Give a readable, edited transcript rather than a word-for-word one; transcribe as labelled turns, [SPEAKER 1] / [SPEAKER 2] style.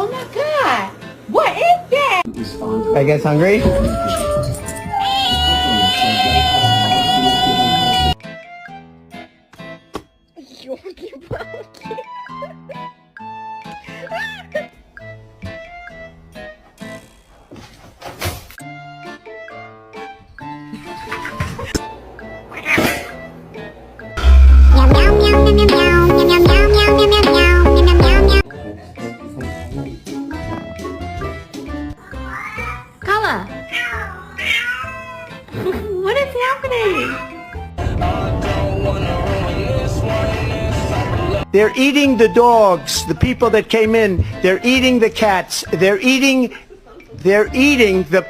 [SPEAKER 1] Oh my God! What is that?
[SPEAKER 2] Are you guys hungry?
[SPEAKER 1] Kala! What is happening?
[SPEAKER 2] They're eating the dogs, the people that came in. They're eating the cats. They're eating the